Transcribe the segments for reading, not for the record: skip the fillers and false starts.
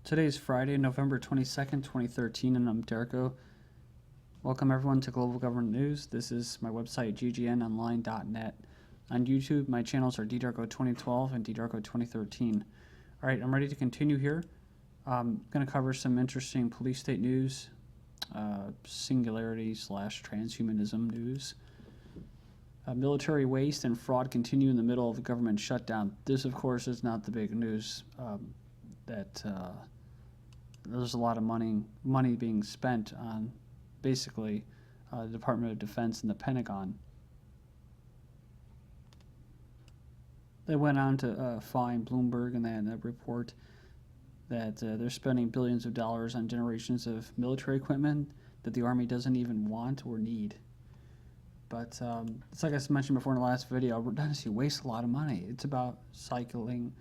Today is Friday, November 22nd, 2013, and I'm Derrico. Welcome everyone to Global Government News. This is my website, GGNonline.net. On YouTube, my channels are dderrico2012 and dderrico2013. All right, I'm ready to continue here. I'm going to cover some interesting police state news, singularity/transhumanism news. Military waste and fraud continue in the middle of the government shutdown. This, of course, is not the big news. There's a lot of money being spent on basically the Department of Defense and the Pentagon. They went on to find Bloomberg in that report that they're spending billions of dollars on generations of military equipment that the Army doesn't even want or need. But it's like I mentioned before in the last video, redundancy wastes a lot of money. It's about circulating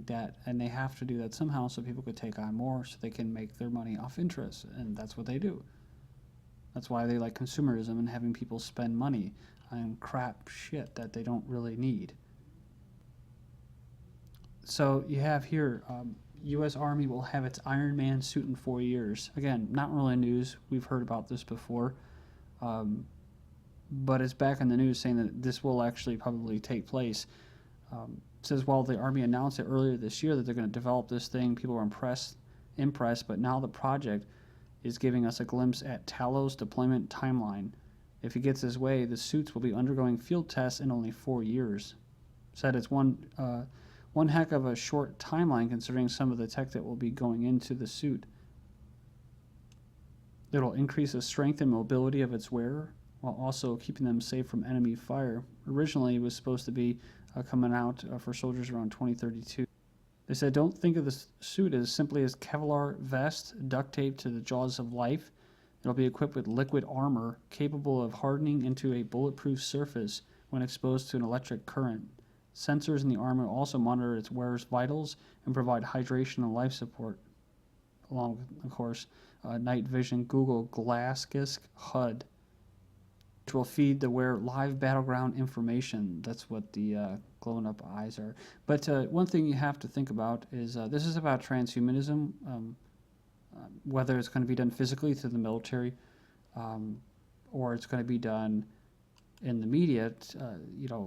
debt, and they have to do that somehow so people could take on more so they can make their money off interest, and that's what they do. That's why they like consumerism and having people spend money on crap shit that they don't really need. So you have here, U.S. Army will have its Iron Man suit in 4 years. Again, not really news. We've heard about this before. But it's back in the news saying that this will actually probably take place. It says while the Army announced it earlier this year that they're going to develop this thing, people were impressed, but now the project is giving us a glimpse at Talos' deployment timeline. If he gets his way, the suits will be undergoing field tests in only 4 years. Said it's one heck of a short timeline considering some of the tech that will be going into the suit. It'll increase the strength and mobility of its wearer while also keeping them safe from enemy fire. Originally, it was supposed to be coming out for soldiers around 2032. They said, don't think of the suit as simply as Kevlar vest duct taped to the jaws of life. It'll be equipped with liquid armor capable of hardening into a bulletproof surface when exposed to an electric current. Sensors in the armor also monitor its wearer's vitals and provide hydration and life support, along with, of course, night vision Google Glass HUD, which will feed the wearer live battleground information. That's what the glowing up eyes are. But one thing you have to think about is this is about transhumanism, whether it's going to be done physically through the military or it's going to be done in the media,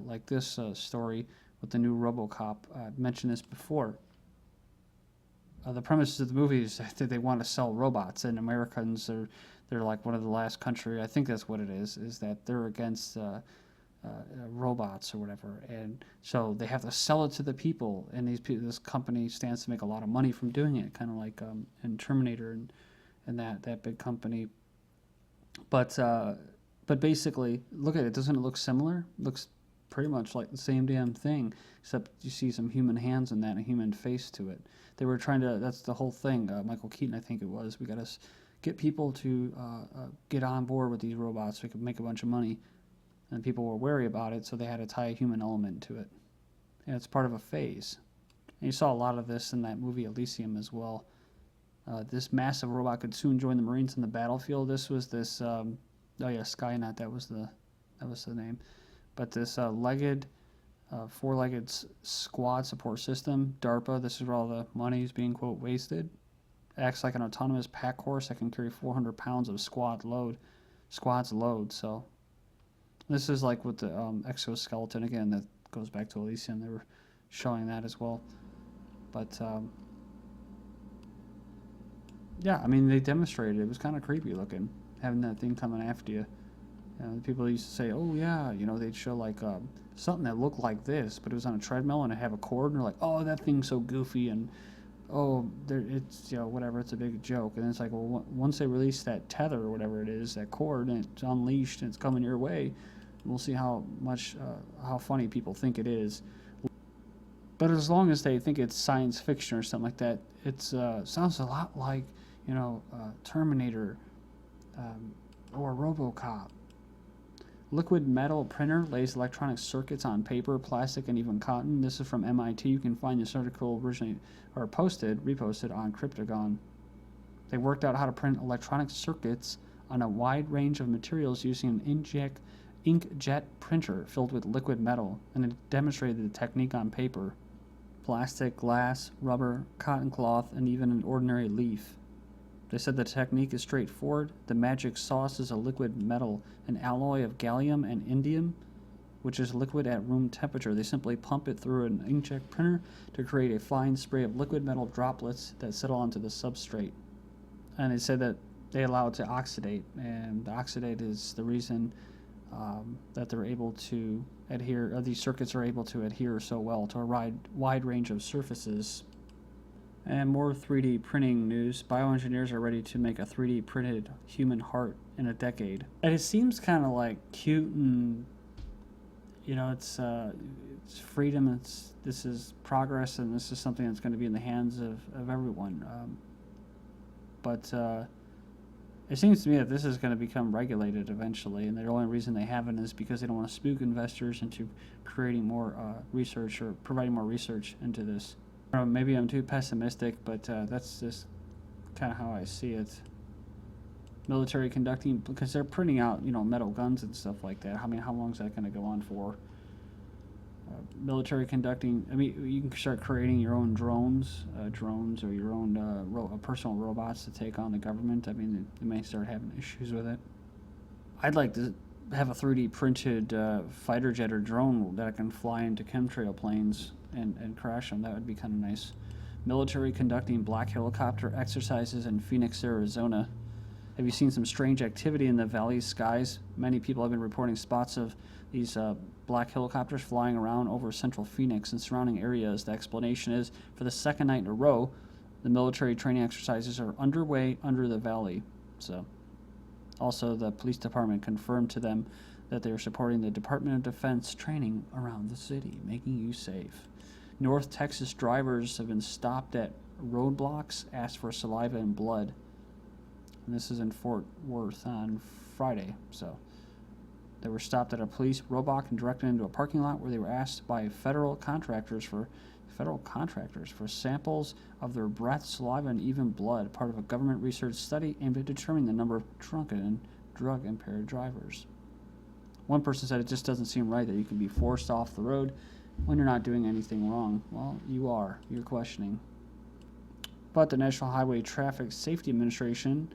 like this story with the new RoboCop. I've mentioned this before. The premises of the movie is that they want to sell robots, and Americans they're like one of the last country, I think that's what it is that they're against robots or whatever, and so they have to sell it to the people, and this company stands to make a lot of money from doing it, kind of like in Terminator and that big company. But basically, look at it. Doesn't it look similar? It looks pretty much like the same damn thing, except you see some human hands in that and a human face to it. They were trying to, that's the whole thing, Michael Keaton, I think it was, we got to get people to get on board with these robots so we could make a bunch of money, and people were wary about it, so they had to tie a human element to it. And it's part of a phase. And you saw a lot of this in that movie Elysium as well. This massive robot could soon join the Marines in the battlefield. This was this, Skynet, that was the name. But this four-legged squad support system, DARPA, this is where all the money is being, quote, wasted, acts like an autonomous pack horse that can carry 400 pounds of squad's load. So this is like with the exoskeleton. Again, that goes back to Elysium. They were showing that as well. But yeah, I mean, they demonstrated it. It was kind of creepy looking, having that thing coming after you. People used to say, oh yeah, they'd show like something that looked like this, but it was on a treadmill and it had a cord, and they're like, oh, that thing's so goofy, and oh, it's whatever, it's a big joke. And it's like, well, once they release that tether or whatever it is, that cord, and it's unleashed and it's coming your way, we'll see how funny people think it is. But as long as they think it's science fiction or something like that, it sounds a lot like Terminator or RoboCop. Liquid metal printer lays electronic circuits on paper, plastic, and even cotton. This is from MIT. You can find this article originally reposted on Cryptagon. They worked out how to print electronic circuits on a wide range of materials using an inkjet printer filled with liquid metal, and it demonstrated the technique on paper. plastic, glass, rubber, cotton cloth, and even an ordinary leaf. They said the technique is straightforward. The magic sauce is a liquid metal, an alloy of gallium and indium, which is liquid at room temperature. They simply pump it through an inkjet printer to create a fine spray of liquid metal droplets that settle onto the substrate. And they said that they allow it to oxidate, and the oxidate is the reason that they're able to adhere, these circuits are able to adhere so well to a wide range of surfaces. And more 3D printing news. Bioengineers are ready to make a 3D printed human heart in a decade. And it seems kind of like cute, and it's freedom. This is progress, and this is something that's going to be in the hands of everyone. But it seems to me that this is going to become regulated eventually, and the only reason they haven't is because they don't want to spook investors into creating more research or providing more research into this. Maybe I'm too pessimistic, but that's just kind of how I see it. Military conducting, because they're printing out, metal guns and stuff like that. I mean, how long is that going to go on for? Military conducting, you can start creating your own drones or your own personal robots to take on the government. They may start having issues with it. I'd like to have a 3D printed fighter jet or drone that I can fly into chemtrail planes and crash them. That would be kind of nice. Military conducting black helicopter exercises in Phoenix, Arizona. Have you seen some strange activity in the valley's skies? Many people have been reporting spots of these black helicopters flying around over central Phoenix and surrounding areas. The explanation is, for the second night in a row, the military training exercises are underway under the valley. So, also, the police department confirmed to them that they are supporting the Department of Defense training around the city, making you safe. North Texas drivers have been stopped at roadblocks, asked for saliva and blood. And this is in Fort Worth on Friday. So they were stopped at a police roadblock and directed into a parking lot where they were asked by federal contractors for samples of their breath, saliva, and even blood, part of a government research study aimed at determining the number of drunken and drug-impaired drivers. One person said it just doesn't seem right that you can be forced off the road when you're not doing anything wrong. Well, you are. You're questioning. But the National Highway Traffic Safety Administration,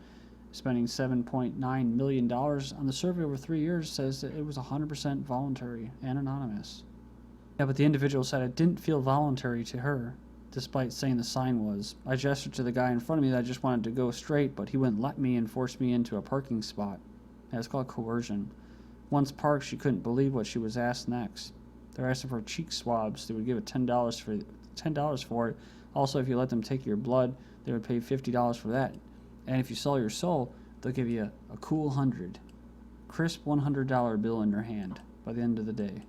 spending $7.9 million on the survey over 3 years, says that it was 100% voluntary and anonymous. Yeah, but the individual said it didn't feel voluntary to her, despite saying the sign was. I gestured to the guy in front of me that I just wanted to go straight, but he wouldn't let me and forced me into a parking spot. Yeah, it's called coercion. Once parked, she couldn't believe what she was asked next. They're asking for cheek swabs. They would give it $10 for it. Also, if you let them take your blood, they would pay $50 for that. And if you sell your soul, they'll give you a cool $100. Crisp $100 bill in your hand by the end of the day.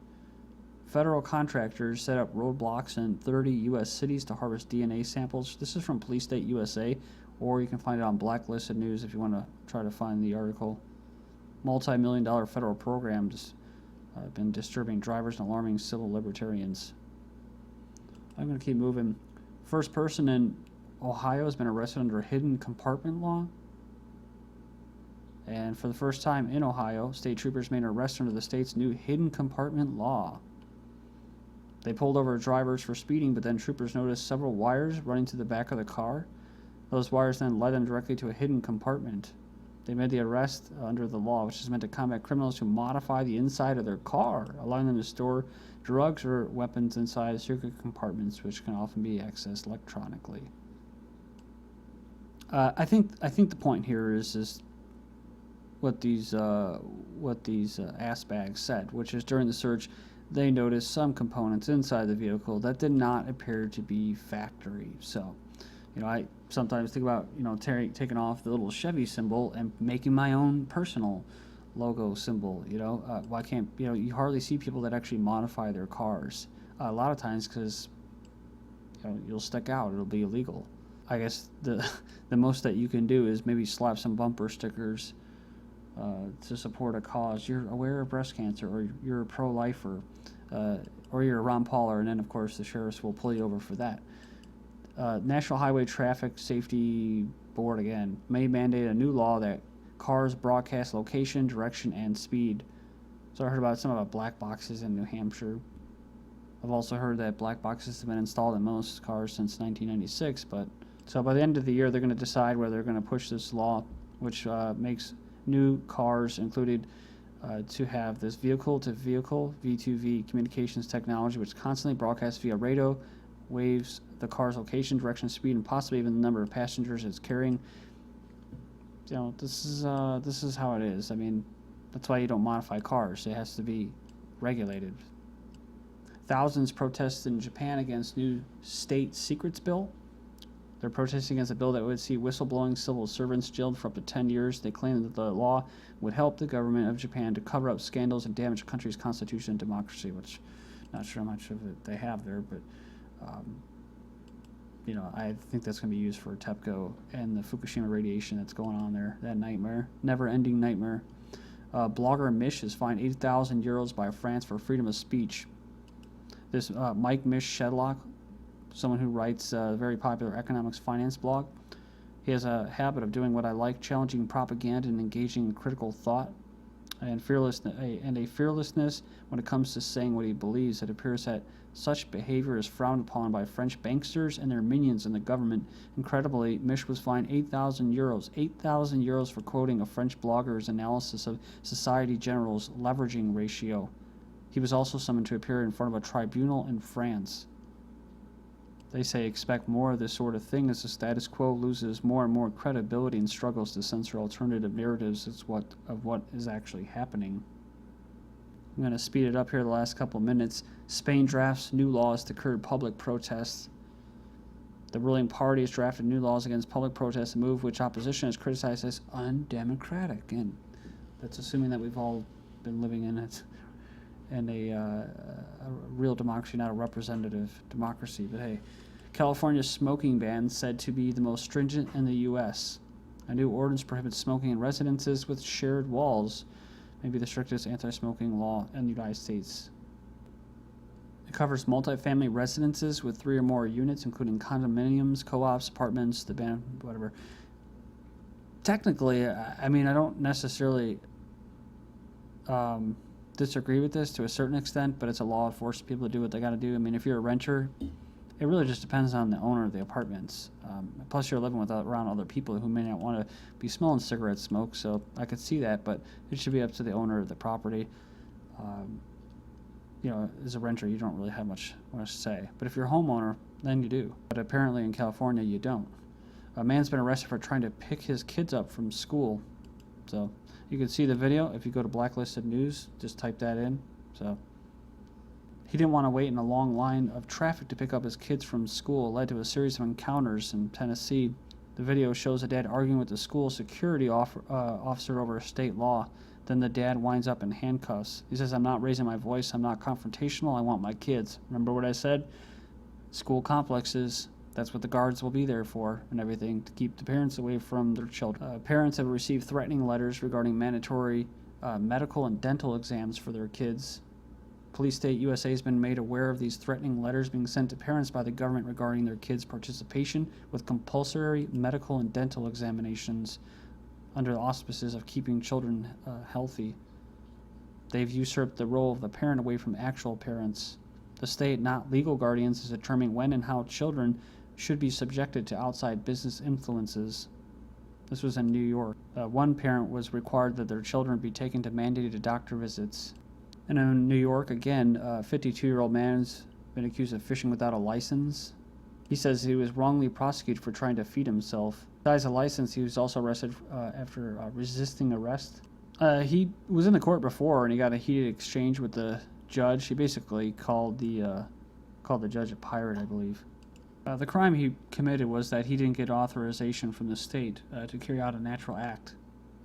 Federal contractors set up roadblocks in 30 U.S. cities to harvest DNA samples. This is from Police State USA, or you can find it on Blacklisted News if you want to try to find the article. Multi-million-dollar federal programs have been disturbing drivers and alarming civil libertarians. I'm going to keep moving. First person in Ohio has been arrested under a hidden compartment law. And for the first time in Ohio, state troopers made an arrest under the state's new hidden compartment law. They pulled over drivers for speeding, but then troopers noticed several wires running to the back of the car. Those wires then led them directly to a hidden compartment. They made the arrest under the law, which is meant to combat criminals who modify the inside of their car, allowing them to store drugs or weapons inside secret compartments, which can often be accessed electronically. I think the point here is what these ass bags said, which is during the search, they noticed some components inside the vehicle that did not appear to be factory. So, I sometimes think about, taking off the little Chevy symbol and making my own personal logo symbol. Why can't, you hardly see people that actually modify their cars. A lot of times because, you'll stick out. It'll be illegal. I guess the most that you can do is maybe slap some bumper stickers to support a cause. You're aware of breast cancer, or you're a pro-lifer, or you're a Ron Pauler, and then, of course, the sheriffs will pull you over for that. National Highway Traffic Safety Board, again, may mandate a new law that cars broadcast location, direction, and speed. So I heard about some of the black boxes in New Hampshire. I've also heard that black boxes have been installed in most cars since 1996, but so by the end of the year, they're going to decide whether they're going to push this law, which makes new cars included to have this vehicle-to-vehicle V2V communications technology, which constantly broadcasts via radio waves the car's location, direction, speed, and possibly even the number of passengers it's carrying. You know, this is how it is. I mean, that's why you don't modify cars. It has to be regulated. Thousands protest in Japan against new state secrets bill. They're protesting against a bill that would see whistleblowing civil servants jailed for up to 10 years. They claim that the law would help the government of Japan to cover up scandals and damage the country's constitution and democracy, which I'm not sure how much of it they have there, but you know, I think that's going to be used for TEPCO and the Fukushima radiation that's going on there. That nightmare, never-ending nightmare. Blogger Mish is fined 8,000 euros by France for freedom of speech. This Mike Mish Shedlock, someone who writes a very popular economics finance blog, he has a habit of doing what I like, challenging propaganda and engaging in critical thought and a fearlessness when it comes to saying what he believes. It appears that such behavior is frowned upon by French banksters and their minions in the government. Incredibly, Mish was fined 8,000 euros. 8,000 euros for quoting a French blogger's analysis of Societe Generale's leveraging ratio. He was also summoned to appear in front of a tribunal in France. They say expect more of this sort of thing as the status quo loses more and more credibility and struggles to censor alternative narratives of what is actually happening. I'm going to speed it up here the last couple of minutes. Spain drafts new laws to curb public protests. The ruling party has drafted new laws against public protests, a move which opposition has criticized as undemocratic. And that's assuming that we've all been living in it. And a real democracy, not a representative democracy. But hey, California's smoking ban said to be the most stringent in the U.S. A new ordinance prohibits smoking in residences with shared walls, maybe the strictest anti-smoking law in the United States. It covers multifamily residences with 3 or more units, including condominiums, co-ops, apartments, the ban, whatever. Technically, I mean, I don't necessarily disagree with this to a certain extent, but it's a law that forces people to do what they got to do. I mean, if you're a renter, it really just depends on the owner of the apartments. Plus, you're living around other people who may not want to be smelling cigarette smoke, so I could see that, but it should be up to the owner of the property. You know, as a renter, you don't really have much to say. But if you're a homeowner, then you do. But apparently in California, you don't. A man's been arrested for trying to pick his kids up from school. So you can see the video. If you go to Blacklisted News, just type that in. So he didn't want to wait in a long line of traffic to pick up his kids from school. It led to a series of encounters in Tennessee. The video shows a dad arguing with the school security officer over a state law. Then the dad winds up in handcuffs. He says, "I'm not raising my voice. I'm not confrontational. I want my kids." Remember what I said? School complexes, that's what the guards will be there for and everything, to keep the parents away from their children. Parents have received threatening letters regarding mandatory medical and dental exams for their kids. Police State USA has been made aware of these threatening letters being sent to parents by the government regarding their kids' participation with compulsory medical and dental examinations under the auspices of keeping children healthy. They've usurped the role of the parent away from actual parents. The state, not legal guardians, is determining when and how children should be subjected to outside business influences. This was in New York. One parent was required that their children be taken to mandated doctor visits. And in New York, again, a 52-year-old man has been accused of fishing without a license. He says he was wrongly prosecuted for trying to feed himself. Besides a license, he was also arrested after resisting arrest. He was in the court before, and he got a heated exchange with the judge. He basically called the judge a pirate, I believe. The crime he committed was that he didn't get authorization from the state to carry out a natural act.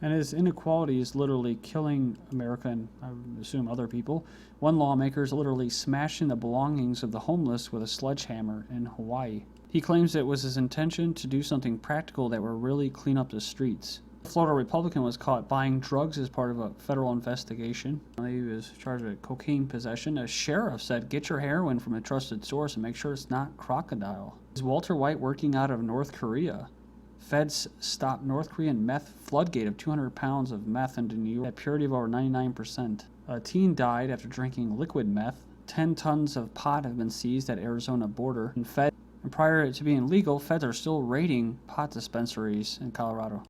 And his inequality is literally killing America and, I would assume, other people. One lawmaker is literally smashing the belongings of the homeless with a sledgehammer in Hawaii. He claims it was his intention to do something practical that would really clean up the streets. A Florida Republican was caught buying drugs as part of a federal investigation. He was charged with cocaine possession. A sheriff said, "Get your heroin from a trusted source and make sure it's not crocodile." Is Walter White working out of North Korea? Feds stopped North Korean meth floodgate of 200 pounds of meth into New York at purity of over 99%. A teen died after drinking liquid meth. 10 tons of pot have been seized at Arizona border and prior to being legal, feds are still raiding pot dispensaries in Colorado.